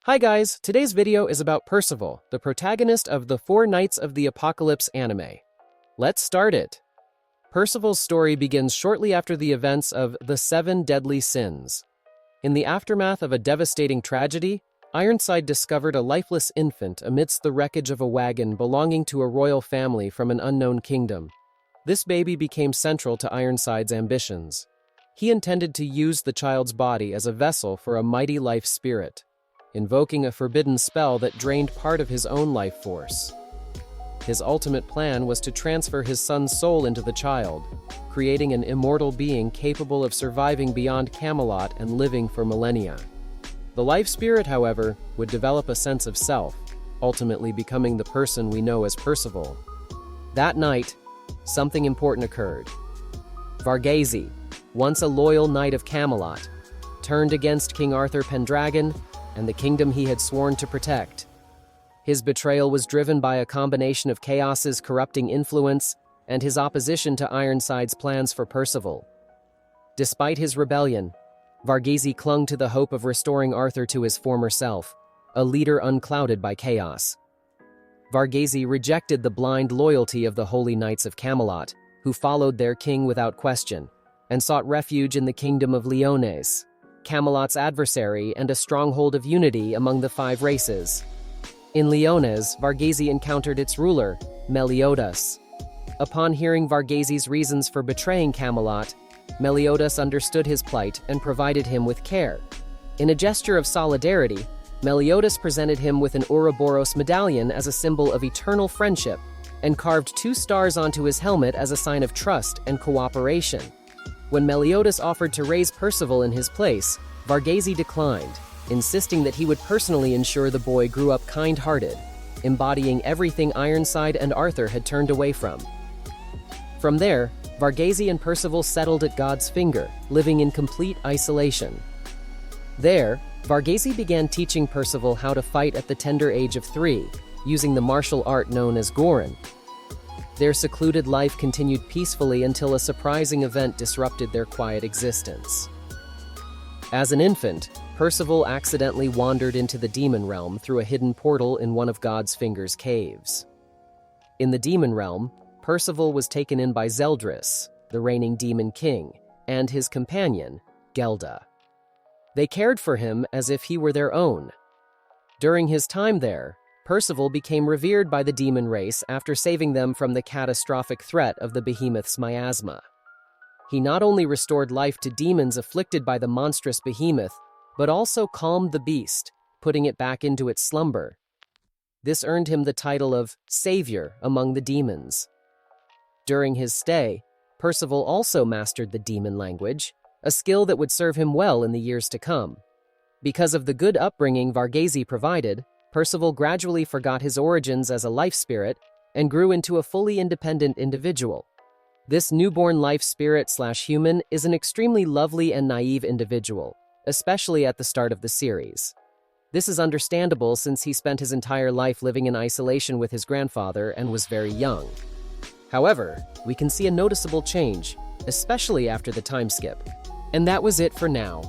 Hi guys, today's video is about Percival, the protagonist of the Four Knights of the Apocalypse anime. Let's start it. Percival's story begins shortly after the events of the Seven Deadly Sins. In the aftermath of a devastating tragedy, Ironside discovered a lifeless infant amidst the wreckage of a wagon belonging to a royal family from an unknown kingdom. This baby became central to Ironside's ambitions. He intended to use the child's body as a vessel for a mighty life spirit, invoking a forbidden spell that drained part of his own life force. His ultimate plan was to transfer his son's soul into the child, creating an immortal being capable of surviving beyond Camelot and living for millennia. The life spirit, however, would develop a sense of self, ultimately becoming the person we know as Percival. That night, something important occurred. Varghese, once a loyal knight of Camelot, turned against King Arthur Pendragon and the kingdom he had sworn to protect. His betrayal was driven by a combination of Chaos's corrupting influence and his opposition to Ironside's plans for Percival. Despite his rebellion, Varghese clung to the hope of restoring Arthur to his former self, a leader unclouded by chaos. Varghese rejected the blind loyalty of the Holy Knights of Camelot, who followed their king without question, and sought refuge in the kingdom of Leones, Camelot's adversary and a stronghold of unity among the five races. In Leones, Varghese encountered its ruler, Meliodas. Upon hearing Varghese's reasons for betraying Camelot, Meliodas understood his plight and provided him with care. In a gesture of solidarity, Meliodas presented him with an Ouroboros medallion as a symbol of eternal friendship and carved 2 stars onto his helmet as a sign of trust and cooperation. When Meliodas offered to raise Percival in his place, Varghese declined, insisting that he would personally ensure the boy grew up kind-hearted, embodying everything Ironside and Arthur had turned away from. From there, Varghese and Percival settled at God's Finger, living in complete isolation. There, Varghese began teaching Percival how to fight at the tender age of 3, using the martial art known as gawain. Their secluded life continued peacefully until a surprising event disrupted their quiet existence. As an infant, Percival accidentally wandered into the demon realm through a hidden portal in one of God's Finger's caves. In the demon realm, Percival was taken in by Zeldris, the reigning demon king, and his companion, Gelda. They cared for him as if he were their own. During his time there, Percival became revered by the demon race after saving them from the catastrophic threat of the behemoth's miasma. He not only restored life to demons afflicted by the monstrous behemoth, but also calmed the beast, putting it back into its slumber. This earned him the title of Savior among the demons. During his stay, Percival also mastered the demon language, a skill that would serve him well in the years to come. Because of the good upbringing Varghese provided, Percival gradually forgot his origins as a life spirit and grew into a fully independent individual. This newborn life spirit/human is an extremely lovely and naive individual, especially at the start of the series. This is understandable since he spent his entire life living in isolation with his grandfather and was very young. However, we can see a noticeable change, especially after the time skip. And that was it for now.